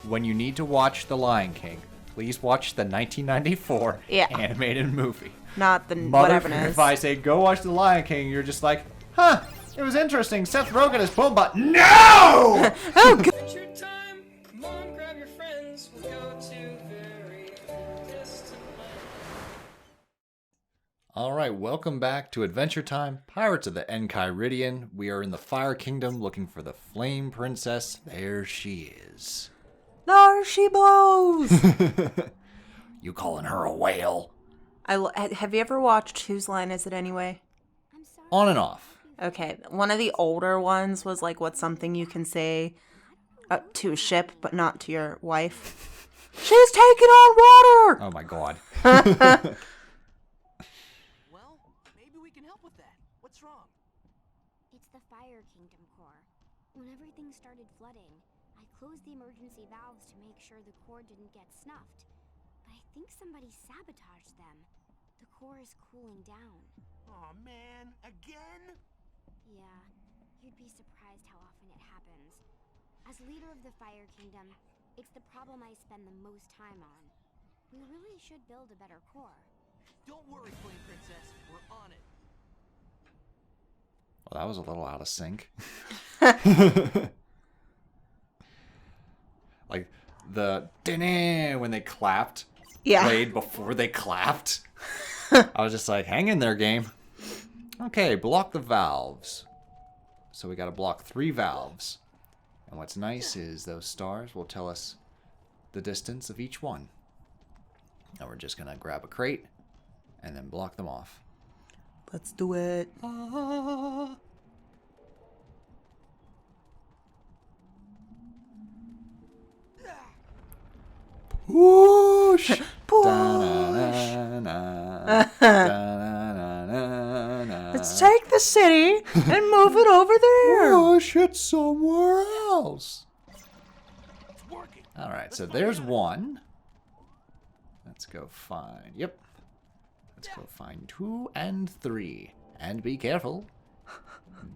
when you need to watch The Lion King, please watch the 1994 animated movie. Not the whatever it is. If I say go watch The Lion King, you're just like, huh, it was interesting. Seth Rogen is Pumbaa. No! Oh, God. Adventure time. Come on, grab your friends. We'll go to very distant land. All right, welcome back to Adventure Time, Pirates of the Enchiridion. We are in the Fire Kingdom looking for the Flame Princess. There she is. There she blows. You calling her a whale? Have you ever watched Whose Line Is It Anyway? On and off. Okay, one of the older ones was like, what's something you can say to a ship, but not to your wife? She's taking on water! Oh my god. Well, maybe we can help with that. What's wrong? It's the Fire Kingdom core. When everything started flooding, I closed the emergency valves to make sure the core didn't get snuffed. But I think somebody sabotaged them. The core is cooling down. Aw, man, again? Yeah, you'd be surprised how often it happens. As leader of the Fire Kingdom, it's the problem I spend the most time on. We really should build a better core. Don't worry, Flame Princess. We're on it. Well, that was a little out of sync. Like the when they clapped played before they clapped. I was just like, hang in there, game. Okay, block the valves. So we got to block 3 valves. And what's nice is those stars will tell us the distance of each one. Now we're just going to grab a crate and then block them off. Let's do it. Push! Let's take the city and move it over there. Push it somewhere else. It's working. All right, so there's one. Let's go find. Yep. Let's go find 2 and 3. And be careful.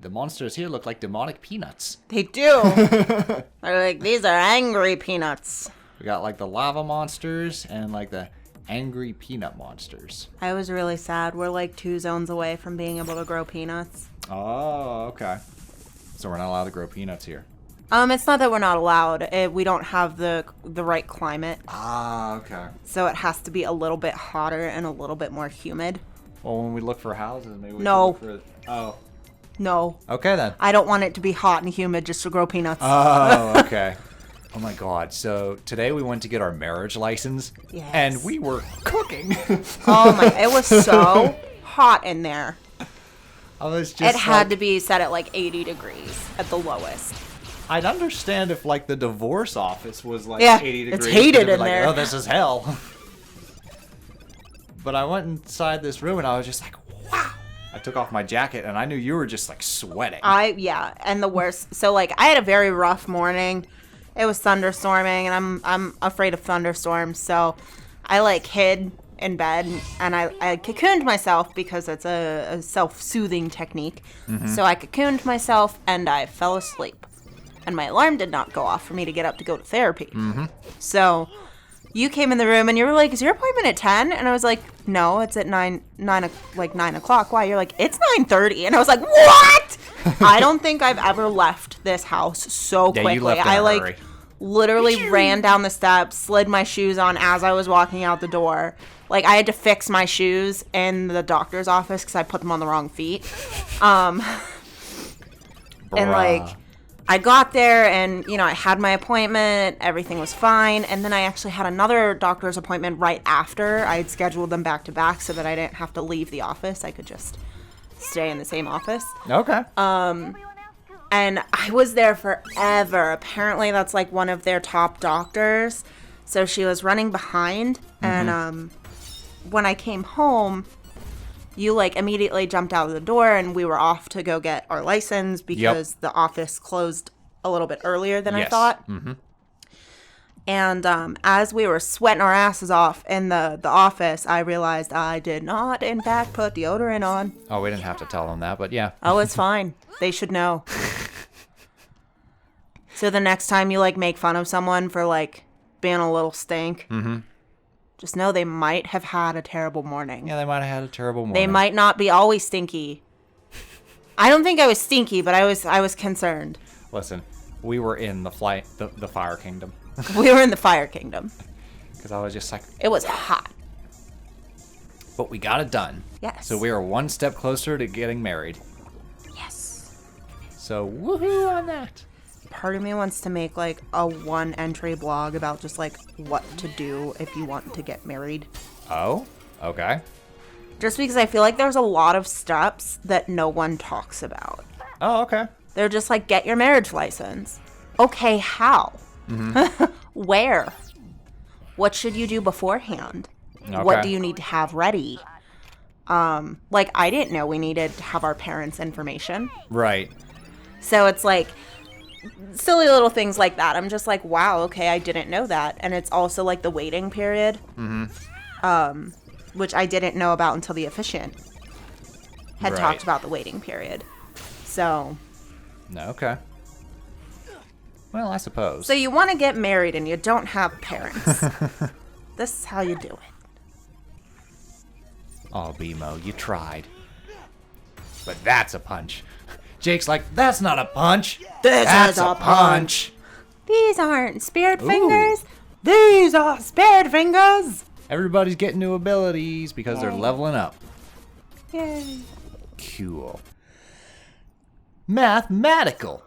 The monsters here look like demonic peanuts. They do. They're like, these are angry peanuts. We got like the lava monsters and like the angry peanut monsters. I was really sad. We're like 2 zones away from being able to grow peanuts. Oh, okay. So we're not allowed to grow peanuts here. It's not that we're not allowed. We don't have the right climate. Ah, okay. So it has to be a little bit hotter and a little bit more humid. Well, when we look for houses, maybe we No. should look for... Oh. No. Okay, then. I don't want it to be hot and humid just to grow peanuts. Oh, okay. Oh my god. So today we went to get our marriage license. Yes. And we were cooking. Oh my, it was so hot in there. I was just It had to be set at like 80 degrees at the lowest. I'd understand if like the divorce office was like Yeah, 80 it's degrees. heated they'd be in like, there. Oh, this is hell. But I went inside this room and I was just like, wow. I took off my jacket and I knew you were just like sweating. Yeah, and the worst. So like I had a very rough morning. It was thunderstorming, and I'm afraid of thunderstorms. So I like hid in bed, and I cocooned myself because it's a self-soothing technique. Mm-hmm. So I cocooned myself, and I fell asleep. And my alarm did not go off for me to get up to go to therapy. Mm-hmm. So you came in the room, and you were like, "Is your appointment at 10?" And I was like, "No, it's at 9 o'clock." Why? You're like, "It's 9:30," and I was like, "What?" I don't think I've ever left this house so quickly. You left in a hurry. Literally ran down the steps, slid my shoes on as I was walking out the door. Like, I had to fix my shoes in the doctor's office because I put them on the wrong feet. And, like, I got there and, you know, I had my appointment. Everything was fine. And then I actually had another doctor's appointment right after. I had scheduled them back to back so that I didn't have to leave the office. I could just stay in the same office. Okay. And I was there forever. Apparently, that's like one of their top doctors. So she was running behind. Mm-hmm. And when I came home, you like immediately jumped out of the door and we were off to go get our license because the office closed a little bit earlier than I thought. Mm-hmm. And as we were sweating our asses off in the office, I realized I did not, in fact, put deodorant on. Oh, we didn't have to tell them that, but yeah. Oh, it's fine. They should know. So the next time you like make fun of someone for like being a little stink, just know they might have had a terrible morning. Yeah, they might have had a terrible morning. They might not be always stinky. I don't think I was stinky, but I was concerned. Listen, we were in the Fire Kingdom. We were in the Fire Kingdom. Because I was just like... It was hot. But we got it done. Yes. So we are one step closer to getting married. Yes. So woohoo on that. Part of me wants to make like a one entry blog about just like what to do if you want to get married. Oh, okay. Just because I feel like there's a lot of steps that no one talks about. Oh, okay. They're just like, get your marriage license. Okay, how? Where? What should you do beforehand? Okay. What do you need to have ready? Like, I didn't know we needed to have our parents' information. Right. So it's like silly little things like that. I'm just like, wow, okay, I didn't know that. And it's also like the waiting period, which I didn't know about until the officiant had talked about the waiting period. So. No, okay. Well, I suppose. So you want to get married and you don't have parents. This is how you do it. Oh, BMO, you tried. But that's a punch. Jake's like, that's not a punch. That's a punch. These aren't spirit fingers. These are spirit fingers. Everybody's getting new abilities because they're leveling up. Yay. Cool. Mathematical.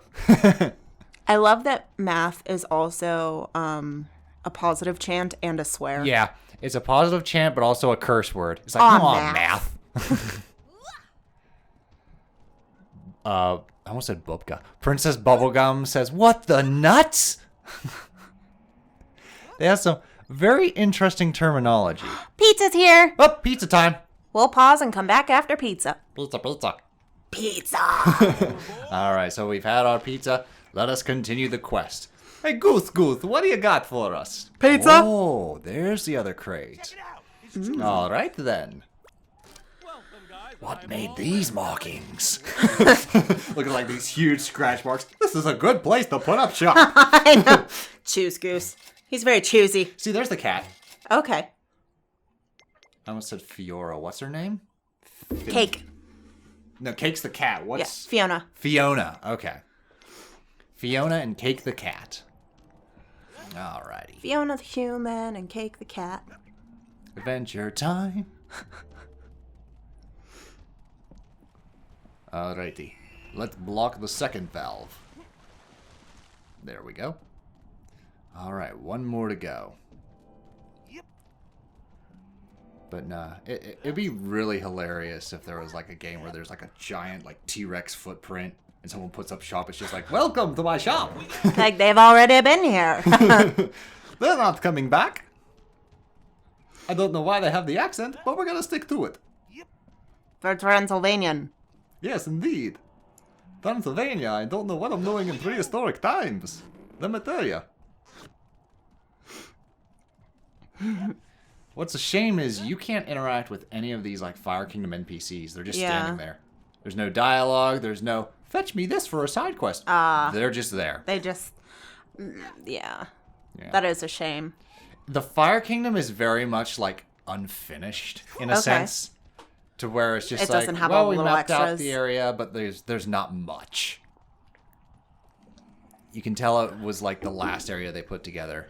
I love that math is also a positive chant and a swear. Yeah, it's a positive chant, but also a curse word. It's like, Aw, come on, math. I almost said Bubka. Princess Bubblegum says, what the nuts? They have some very interesting terminology. Pizza's here. Oh, pizza time. We'll pause and come back after pizza. Pizza, pizza. Pizza. All right, so we've had our pizza. Let us continue the quest. Hey, Goose, what do you got for us? Pizza. Oh, there's the other crate. All right, then. What made these markings? Looking like these huge scratch marks. This is a good place to put up shop. I know. Choose Goose. He's very choosy. See, there's the cat. Okay. I almost said Fiora. What's her name? Cake. No, Cake's the cat. Yeah, What's Fiona. Fiona? Okay. Fiona and Cake the cat. Alrighty. Fiona the human and Cake the cat. Adventure time. Alrighty. Let's block the second valve. There we go. Alright, one more to go. But nah, it'd be really hilarious if there was like a game where there's like a giant like T-Rex footprint and someone puts up shop. It's just like, welcome to my shop. Like they've already been here. They're not coming back. I don't know why they have the accent, but we're gonna stick to it. For Transylvanian. Yes, indeed. Transylvania, I don't know what I'm doing in prehistoric times. Let me tell you. What's a shame is you can't interact with any of these like Fire Kingdom NPCs. They're just standing there. There's no dialogue. There's no fetch me this for a side quest. They're just there. They just, yeah. That is a shame. The Fire Kingdom is very much like unfinished in a sense, to where it's just it like, doesn't have well, all we the mapped little out extras. the area, but there's not much. You can tell it was like the last area they put together.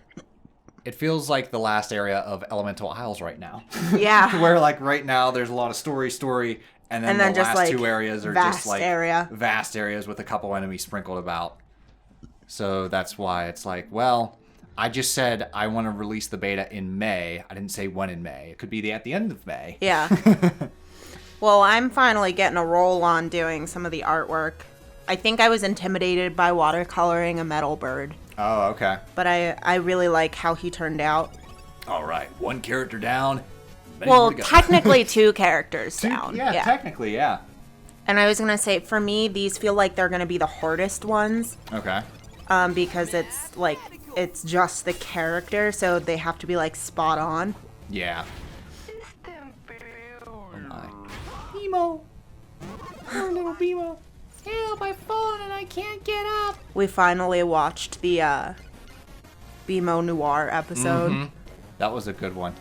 It feels like the last area of Elemental Isles right now. Yeah. Where like right now there's a lot of story, and then the just, last like, two areas are vast just like area. vast areas with a couple enemies sprinkled about. So that's why it's like, well, I just said I want to release the beta in May. I didn't say when in May. It could be at the end of May. Yeah. Well, I'm finally getting a roll on doing some of the artwork. I think I was intimidated by watercoloring a metal bird. Oh, okay. But I really like how he turned out. All right, one character down. many Well, more to go. technically 2 characters down. Yeah, technically, yeah. And I was going to say, for me, these feel like they're going to be the hardest ones. Okay. Because it's like, it's just the character, so they have to be like spot on. Yeah. Oh my. Beemo. Oh, little Beemo. Help, I've fallen and I can't get up. We finally watched the BMO Noir episode. Mm-hmm. That was a good one.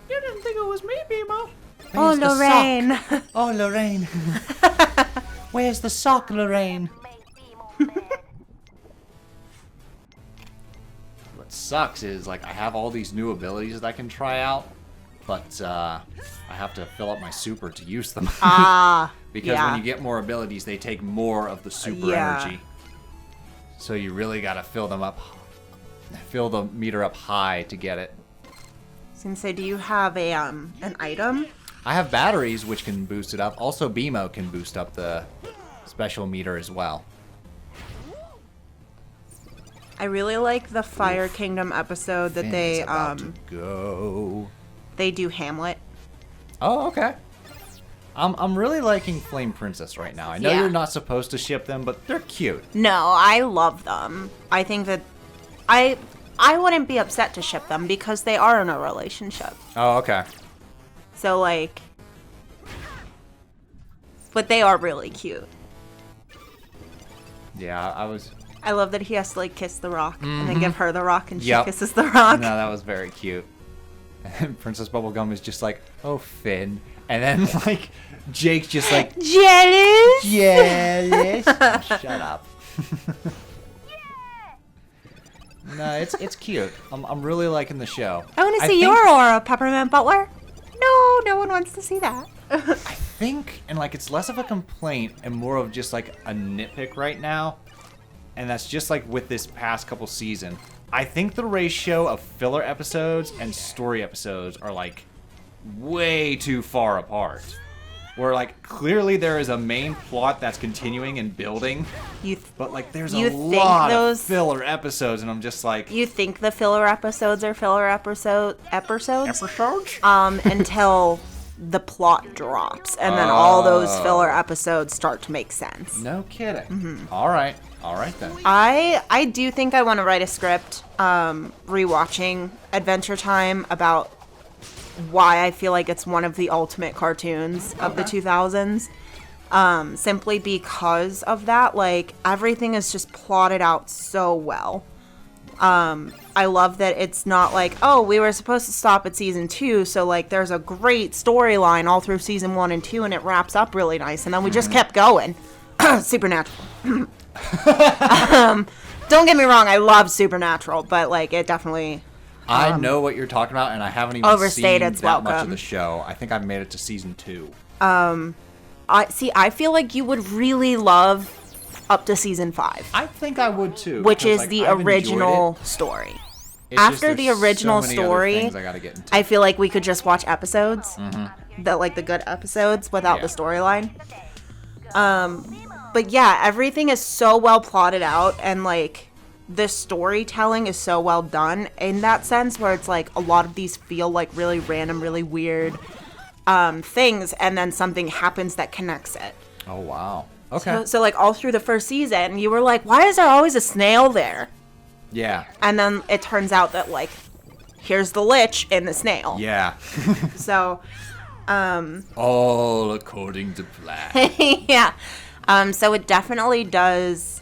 You didn't think it was me, BMO. Oh, Lorraine. Oh, Lorraine. Where's the sock, Lorraine? What sucks is, like, I have all these new abilities that I can try out, but I have to fill up my super to use them. Because when you get more abilities, they take more of the super energy. So you really gotta fill them up, fill the meter up high to get it. Since do you have a an item? I have batteries, which can boost it up. Also, BMO can boost up the special meter as well. I really like the Fire Kingdom episode that they they do Hamlet. Oh, okay. I'm really liking Flame Princess right now. I know you're not supposed to ship them, but they're cute. No, I love them. I think that I wouldn't be upset to ship them because they are in a relationship. Oh, okay. So, like... But they are really cute. Yeah, I love that he has to, like, kiss the rock and then give her the rock and she kisses the rock. No, that was very cute. And Princess Bubblegum is just like, oh, Finn. And then, like, Jake's just like... Jealous? Jealous? Shut up. No, it's cute. I'm really liking the show. I want to see your aura, Peppermint Butler. No one wants to see that. I think, and like, it's less of a complaint and more of just like a nitpick right now. And that's just like with this past couple season. I think the ratio of filler episodes and story episodes are like way too far apart. Where like clearly there is a main plot that's continuing and building, but like there's a lot of filler episodes, and I'm just like, you think the filler episodes are filler episodes until the plot drops, and then all those filler episodes start to make sense. No kidding. Mm-hmm. All right then. I do think I want to write a script, rewatching Adventure Time about why I feel like it's one of the ultimate cartoons of the 2000s. Simply because of that, like, everything is just plotted out so well. I love that it's not like, oh, we were supposed to stop at season 2, so, like, there's a great storyline all through season 1 and 2, and it wraps up really nice, and then we just kept going. Supernatural. Don't get me wrong, I love Supernatural, but, like, it definitely... I know what you're talking about, and I haven't even seen that much of the show. I think I've made it to season 2. I feel like you would really love up to season 5. I think I would too. Which is the original story. After the original story, I feel like we could just watch episodes, the good episodes without the storyline. But yeah, everything is so well plotted out, and like the storytelling is so well done in that sense, where it's like a lot of these feel like really random, really weird things, and then something happens that connects it. Oh wow. Okay. So like all through the first season, you were like, why is there always a snail there? Yeah. And then it turns out that like, here's the lich in the snail. Yeah. So, all according to plan. Yeah. So it definitely does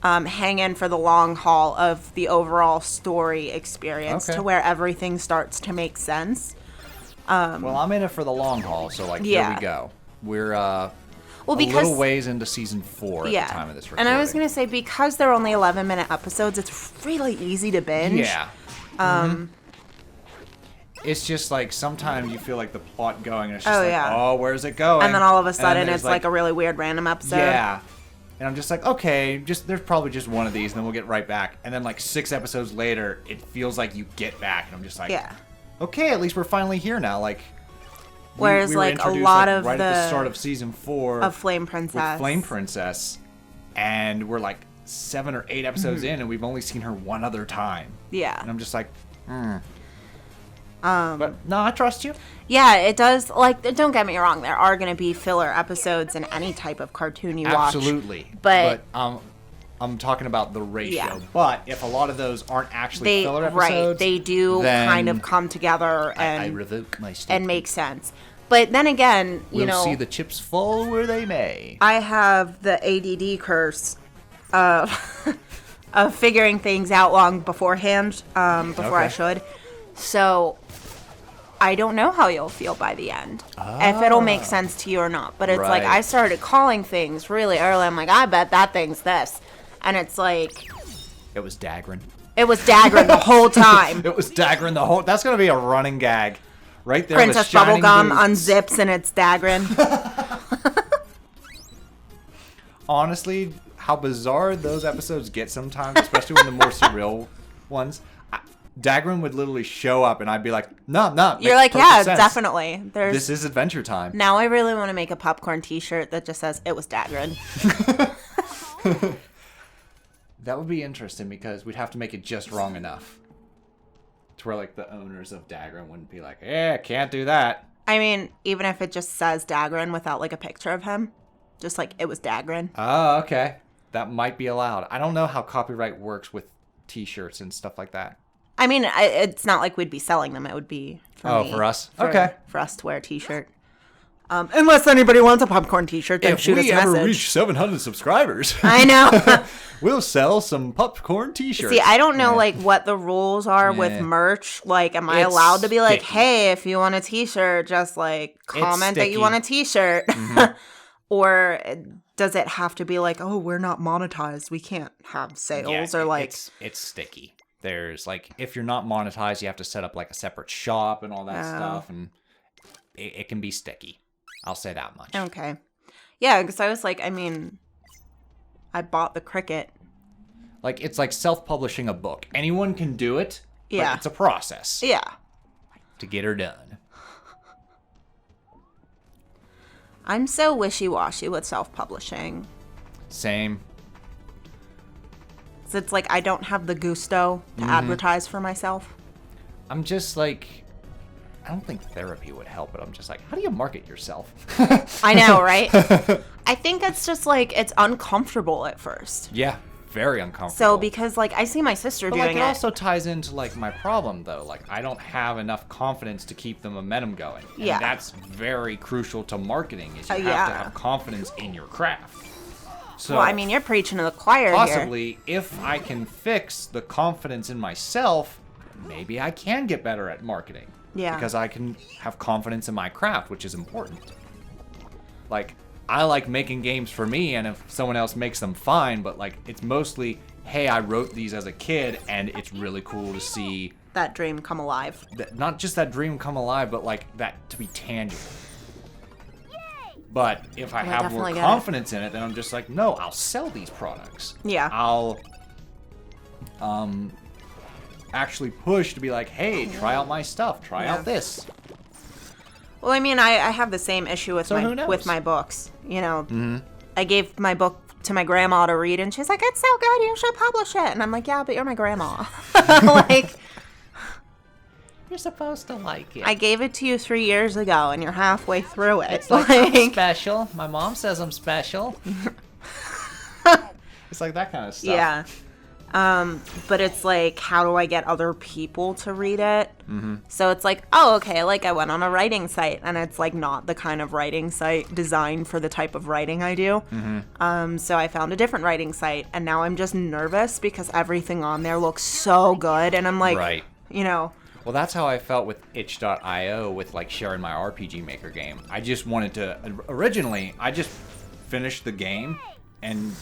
hang in for the long haul of the overall story experience to where everything starts to make sense. Well, I'm in it for the long haul, so like here we go. We're a little ways into season 4 at the time of this recording. And I was gonna say, because they're only 11-minute episodes, it's really easy to binge. Yeah. It's just like sometimes you feel like the plot going, and it's just oh, where's it going? And then all of a sudden it's like a really weird random episode. Yeah. And I'm just like, okay, there's probably just one of these, and then we'll get right back. And then like 6 episodes later, it feels like you get back, and I'm just like, okay, at least we're finally here now. Like, whereas we were like a lot of right at the start of season 4 of Flame Princess, and we're like 7 or 8 episodes in, and we've only seen her one other time. Yeah. And I'm just like, But no, I trust you. Yeah, it does. Like, don't get me wrong, there are going to be filler episodes in any type of cartoon you watch. Absolutely. But I'm talking about the ratio. Yeah. But if a lot of those aren't actually filler episodes, they do kind of come together and I revoke my statement. And make sense. But then again, we'll see the chips fall where they may. I have the ADD curse of figuring things out long beforehand, before I should. So I don't know how you'll feel by the end. If it'll make sense to you or not. But it's like I started calling things really early. I'm like, I bet that thing's this. And it's like... It was Dagran. It was Dagran the whole time. It was Dagran the whole... That's going to be a running gag. Right there. Princess Bubblegum unzips and it's Dagran. Honestly, how bizarre those episodes get sometimes, especially when the more surreal ones. Dagran would literally show up and I'd be like, no. You're like, yeah, sense. Definitely. This is adventure time. Now I really want to make a Pupcorn t-shirt that just says, it was Dagran. That would be interesting because we'd have to make it just wrong enough. To where, like, the owners of Dagran wouldn't be like, can't do that. I mean, even if it just says Dagran without, like, a picture of him. Just like, it was Dagran. Oh, okay. That might be allowed. I don't know how copyright works with t-shirts and stuff like that. I mean, it's not like we'd be selling them. It would be for me. For us? Okay. For us to wear a t-shirt. Unless anybody wants a Pupcorn t-shirt, then shoot us a message. If we ever reach 700 subscribers, I know. We'll sell some Pupcorn t-shirts. See, I don't know like what the rules are with merch. Like, am I allowed to be like, hey, if you want a t-shirt, just like comment that you want a t-shirt? Or does it have to be like, oh, we're not monetized, we can't have sales, or like... It's sticky. There's like, if you're not monetized, you have to set up like a separate shop and all that stuff, and it can be sticky. I'll say that much. Okay. Yeah, because I was like, I mean, I bought the Cricket. Like, it's like self-publishing a book. Anyone can do it, but it's a process. Yeah. To get her done. I'm so wishy-washy with self-publishing. Same. So it's like I don't have the gusto to advertise for myself. I'm just like... I don't think therapy would help, but I'm just like, how do you market yourself? I know, right? I think it's just like, it's uncomfortable at first. Yeah, very uncomfortable. So because like, I see my sister doing it. It also ties into like my problem though. Like, I don't have enough confidence to keep the momentum going. And that's very crucial to marketing, is you have to have confidence in your craft. So well, I mean, you're preaching to the choir possibly, if I can fix the confidence in myself, maybe I can get better at marketing. Yeah. Because I can have confidence in my craft, which is important. Like, I like making games for me, and if someone else makes them, fine, but like, it's mostly, hey, I wrote these as a kid, and it's really cool to see that dream come alive. Not just that dream come alive, but like that to be tangible. But if I have more confidence in it, then I'm just like, no, I'll sell these products. Yeah. I'll actually push to be like, hey, try out my stuff, try out this. Well, I mean, I have the same issue with my books. You know, I gave my book to my grandma to read, and she's like, "It's so good, you should publish it." And I'm like, "Yeah, but you're my grandma. Like, you're supposed to like it. I gave it to you 3 years ago, and you're halfway through it. It's like I'm special. My mom says I'm special." It's like that kind of stuff. Yeah. But it's like, how do I get other people to read it? So it's like, oh, okay, like I went on a writing site, and it's like not the kind of writing site designed for the type of writing I do. So I found a different writing site, and now I'm just nervous because everything on there looks so good, and I'm like, you know. Well, that's how I felt with itch.io with like sharing my RPG Maker game. I just wanted to, originally, I just finished the game and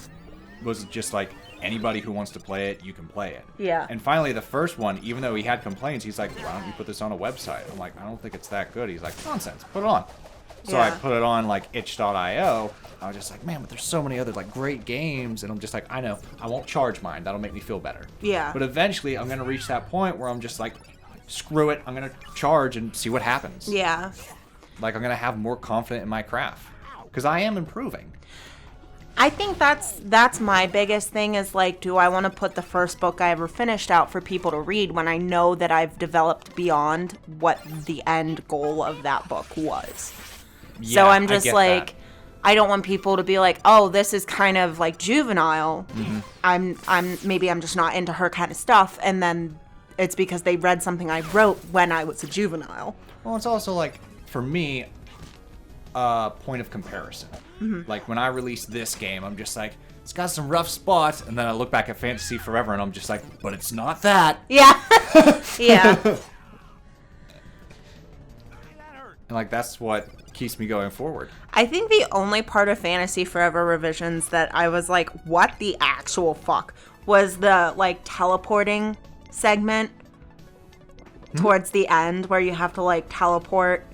was just like, anybody who wants to play it, you can play it. Yeah. And finally, the first one, even though he had complaints, he's like, why don't you put this on a website? I'm like, I don't think it's that good. He's like, nonsense, put it on. So I put it on like itch.io. I was just like, man, but there's so many other like great games. And I'm just like, I know, I won't charge mine. That'll make me feel better. Yeah. But eventually, I'm going to reach that point where I'm just like, screw it. I'm going to charge and see what happens. Yeah. Like, I'm going to have more confidence in my craft. Because I am improving. I think that's my biggest thing is like, do I want to put the first book I ever finished out for people to read when I know that I've developed beyond what the end goal of that book was? Yeah, so I'm just like, that. I don't want people to be like, oh, this is kind of like juvenile. I'm just not into her kind of stuff, and then it's because they read something I wrote when I was a juvenile. Well, it's also like, for me, point of comparison. Like when I release this game, I'm just like, it's got some rough spots, and then I look back at Fantasy Forever, and I'm just like, but it's not that. Yeah. Yeah. And like that's what keeps me going forward. I think the only part of Fantasy Forever revisions that I was like, what the actual fuck, was the like teleporting segment towards the end where you have to like teleport.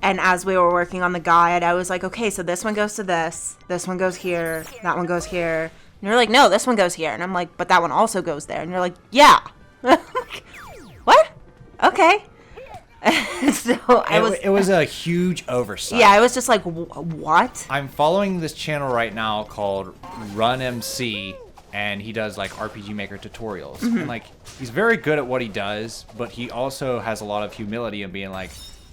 And as we were working on the guide, I was like, okay, so this one goes to this one goes here, that one goes here. And you're like, no, this one goes here. And I'm like, but that one also goes there. And you're like, yeah. What? Okay. So it was a huge oversight. Yeah, I was just like, what? I'm following this channel right now called Run MC, and he does like RPG Maker tutorials. And like he's very good at what he does, but he also has a lot of humility in being like,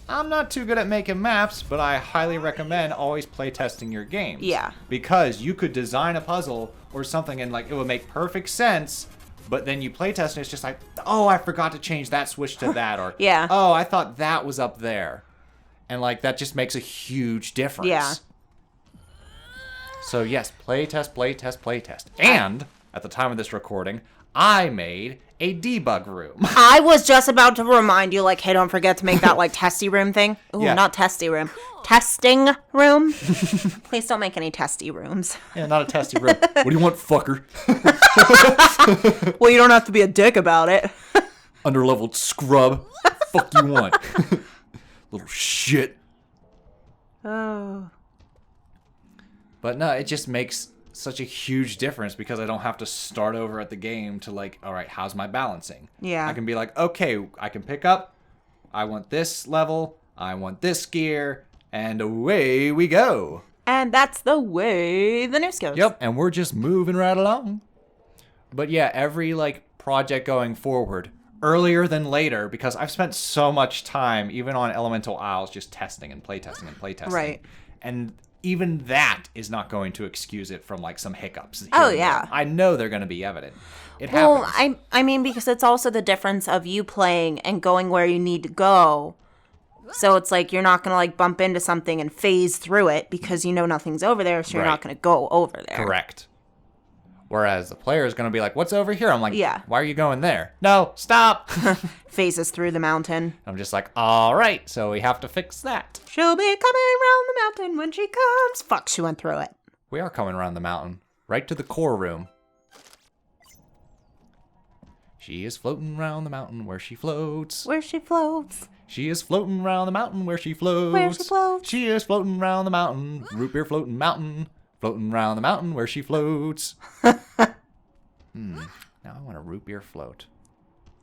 I'm not too good at making maps, but I highly recommend always playtesting your games. Yeah. Because you could design a puzzle or something and like it would make perfect sense, but then you playtest and it's just like, oh, I forgot to change that switch to that, or yeah. Oh, I thought that was up there. And like that just makes a huge difference. Yeah. So yes, playtest. And at the time of this recording, I made a debug room. I was just about to remind you, like, hey, don't forget to make that, like, testy room thing. Ooh, Yeah. not testy room. Testing room. Please don't make any testy rooms. Yeah, not a testy room. What do you want, fucker? Well, you don't have to be a dick about it. Underleveled scrub. Fuck you want? Little shit. Oh. But no, it just makes such a huge difference because I don't have to start over at the game to like, all right, how's my balancing? Yeah. I can be like, okay, I can pick up. I want this level. I want this gear. And away we go. And that's the way the news goes. Yep, and we're just moving right along. But yeah, every like project going forward, earlier than later, because I've spent so much time, even on Elemental Isles, just testing and playtesting. Right. And even that is not going to excuse it from like some hiccups. here Oh, and yeah. there. I know they're going to be evident. It Well, happens. I mean, because it's also the difference of you playing and going where you need to go. So it's like you're not going to like bump into something and phase through it because you know nothing's over there, so you're not Right. going to go over there. Correct. Whereas the player is going to be like, what's over here? I'm like, Yeah. why are you going there? No, stop. Phases through the mountain. I'm just like, all right, so we have to fix that. She'll be coming round the mountain when she comes. Fuck, she went through it. We are coming around the mountain, right to the core room. She is floating round the mountain where she floats. Where she floats. She is floating round the mountain where she floats. Where she floats. She is floating round the mountain, root beer floating mountain, floating round the mountain where she floats. Now I want a root beer float.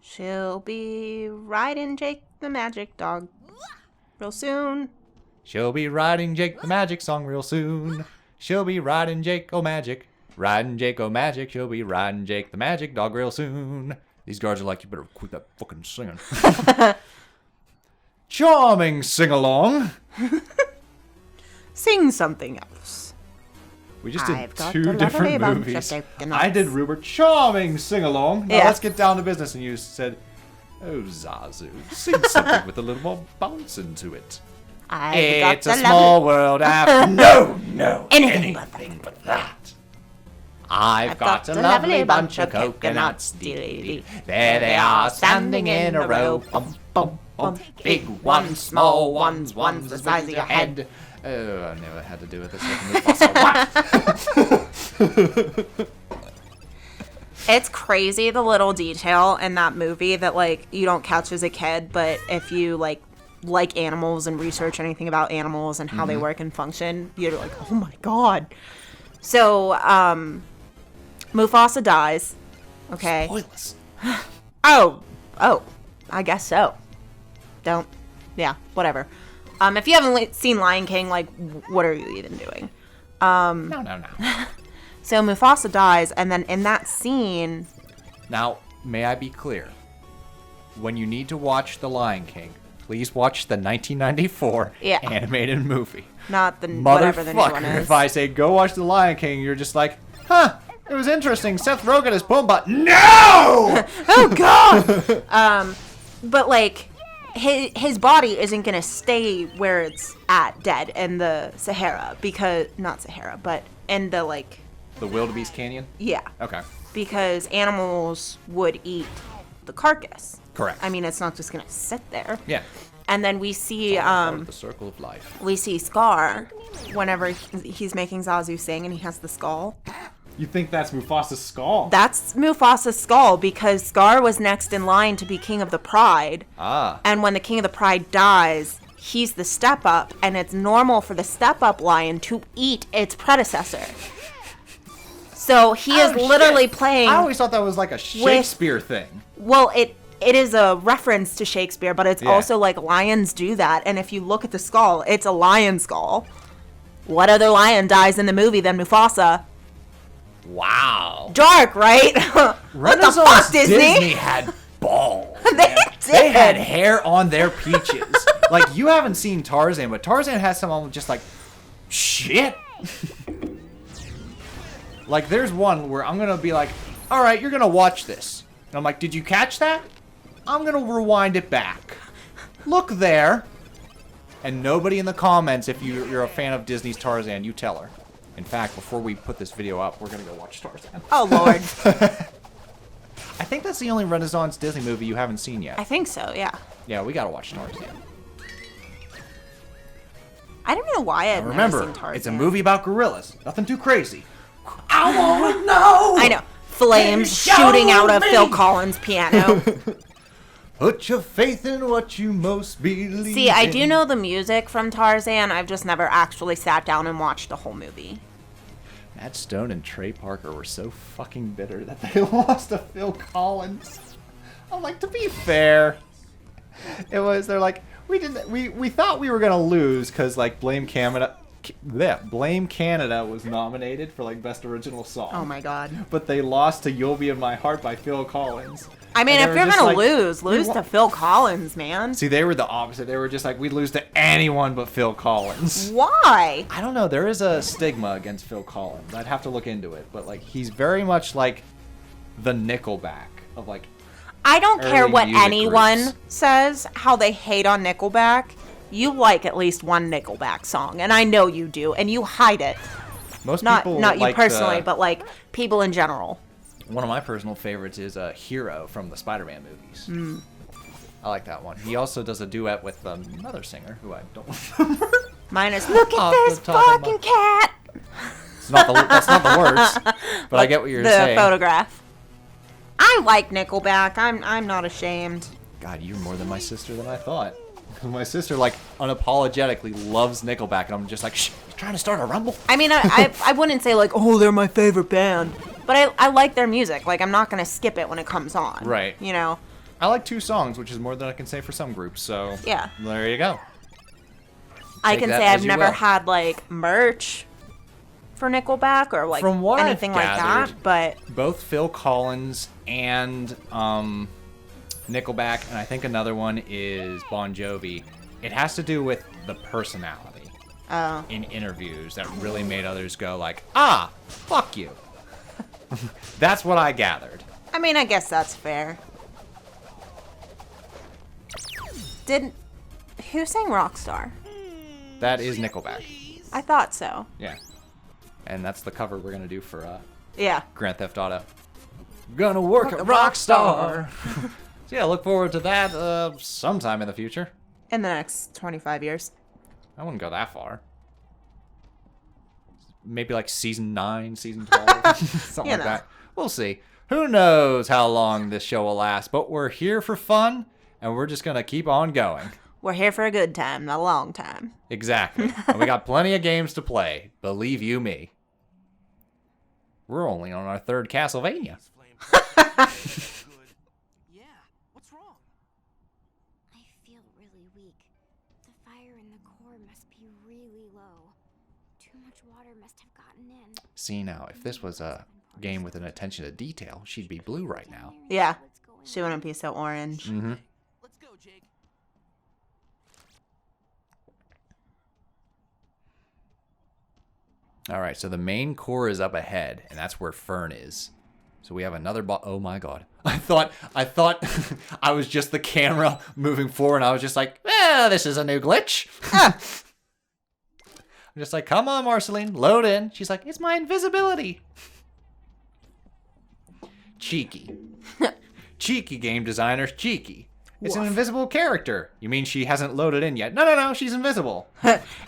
She'll be riding Jake the Magic Dog real soon. She'll be riding Jake the Magic song real soon. She'll be riding Jake O Magic. Riding Jake O Magic. She'll be riding Jake the Magic Dog real soon. These guards are like, you better quit that fucking singing. Charming sing-along. Sing something else. We just did I've got two a different lovely bunch of movies. coconuts. I did Rupert. Charming sing-along. Now Yeah. let's get down to business. And you said, oh, Zazu, sing something with a little more bounce into it. It's a small world after... No, anything but that. I've got a lovely bunch of coconuts. Dee-dee-dee. There they are, standing in a row. Bum, bum, bum. Big ones, small ones, ones the size of your head. Oh, I never had to do with this with Mufasa. It's crazy the little detail in that movie that like you don't catch as a kid, but if you like animals and research anything about animals and how they work and function, you're like, oh my god. So, Mufasa dies. Okay. Spoilers. Oh, I guess so. Whatever. If you haven't seen Lion King, like, what are you even doing? No. So Mufasa dies, and then in that scene... Now, may I be clear? When you need to watch The Lion King, please watch the 1994 animated movie. Not the whatever the new one Motherfucker, is. if I say go watch The Lion King, you're just like, huh, it was interesting. Seth Rogen as Pumbaa. No! Oh, God! But, like, his body isn't gonna stay where it's at dead in the Sahara because not Sahara, but in the like The Wildebeest Canyon? yeah. Okay. Because animals would eat the carcass. Correct. I mean, it's not just gonna sit there. Yeah. And then we see Part of the circle of life. we see Scar whenever he's making Zazu sing and he has the skull. You think that's Mufasa's skull? That's Mufasa's skull because Scar was next in line to be King of the Pride. Ah. And when the King of the Pride dies, he's the step up, and it's normal for the step up lion to eat its predecessor. So he is literally playing. I always thought that was like a Shakespeare thing. Well, it is a reference to Shakespeare, but it's Yeah. also like lions do that. And if you look at the skull, it's a lion skull. What other lion dies in the movie than Mufasa? Wow. Dark, right? What the fuck, Disney? had balls. They did. They had hair on their peaches. Like, you haven't seen Tarzan, but Tarzan has some on just like, shit. Like, there's one where I'm going to be like, all right, you're going to watch this. And I'm like, did you catch that? I'm going to rewind it back. Look there. And nobody in the comments, if you're a fan of Disney's Tarzan, you tell her. In fact, before we put this video up, we're going to go watch Tarzan. Oh, Lord. I think that's the only Renaissance Disney movie you haven't seen yet. I think so, yeah. Yeah, we got to watch Tarzan. I don't know why I've never Remember, seen Tarzan. it's a movie about gorillas. Nothing too crazy. I want to know. I know. Flames shooting out of Phil Collins' piano. Put your faith in what you most believe See, I do in. know the music from Tarzan. I've just never actually sat down and watched the whole movie. Matt Stone and Trey Parker were so fucking bitter that they lost to Phil Collins. I'm like, to be fair, they're like, we thought we were gonna lose because like Blame Canada was nominated for like best original song. Oh my god. But they lost to You'll Be in My Heart by Phil Collins. I mean, And if they you're were just gonna like, lose to Phil Collins, man. See, they were the opposite. They were just like, we'd lose to anyone but Phil Collins. Why? I don't know. There is a stigma against Phil Collins. I'd have to look into it. But, like, he's very much like the Nickelback of, like... I don't care early what music anyone groups. says, how they hate on Nickelback. You like at least one Nickelback song, and I know you do, and you hide it. Most Not people you like personally, but like people in general. One of my personal favorites is Hero from the Spider-Man movies. I like that one. He also does a duet with another singer who I don't remember. Mine is, look at Off this the top of fucking cat. That's not the words, but I get what you're The saying. photograph. I like Nickelback. I'm not ashamed. God, you're more than my sister than I thought. My sister, like, unapologetically loves Nickelback, and I'm just like, shh, you trying to start a rumble? I mean, I wouldn't say like, oh, they're my favorite band, but I like their music. Like, I'm not gonna skip it when it comes on. Right. You know. I like 2 songs, which is more than I can say for some groups, so... Yeah. There you go. I Take can that say as I've you never will. had like merch for Nickelback or like From what I've anything like that, gathered, but Both Phil Collins and Nickelback, and I think another one is Bon Jovi. It has to do with the personality in interviews that really made others go like, ah, fuck you. That's what I gathered. I mean, I guess that's fair. Who sang Rockstar? That is Nickelback. I thought so. Yeah. And that's the cover we're going to do for Yeah. Grand Theft Auto. Gonna work at Rockstar. So yeah, look forward to that sometime in the future. In the next 25 years. I wouldn't go that far. Maybe like season 9, season 12, something like that. We'll see. Who knows how long this show will last, but we're here for fun, and we're just going to keep on going. We're here for a good time, not a long time. Exactly. And we got plenty of games to play. Believe you me. We're only on our 3rd Castlevania. Good. Yeah. What's wrong? I feel really weak. The fire in the core must be really low. Too much water must have gotten in. See now, if this was a game with an attention to detail, she'd be blue right now. Yeah. She wouldn't be so orange. Mm-hmm. Let's go, Jake. All right, so the main core is up ahead, and that's where Fern is. So we have another oh my god. I thought I was just the camera moving forward and I was just like, this is a new glitch. I'm just like, come on, Marceline, load in. She's like, it's my invisibility. Cheeky. Cheeky game designers, cheeky. It's an invisible character. You mean she hasn't loaded in yet? No, she's invisible.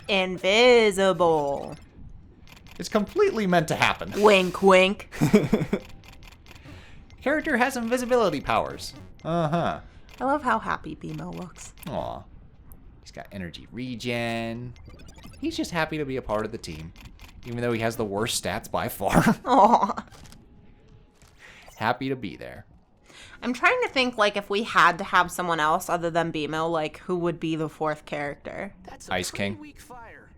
Invisible. It's completely meant to happen. Wink, wink. Character has invisibility powers. Uh-huh. I love how happy BMO looks. Aw. He's got energy regen. He's just happy to be a part of the team, even though he has the worst stats by far. Aw. Happy to be there. I'm trying to think, like, if we had to have someone else other than BMO, like, who would be the fourth character? That's Ice King. weak fire.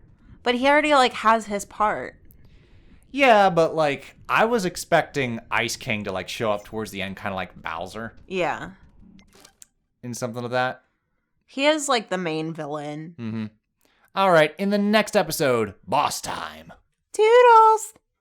But he already, like, has his part. Yeah, but, like, I was expecting Ice King to, like, show up towards the end, kind of like Bowser. Yeah. In something like that. He is, like, the main villain. Mm-hmm. All right, in the next episode, boss time. Toodles!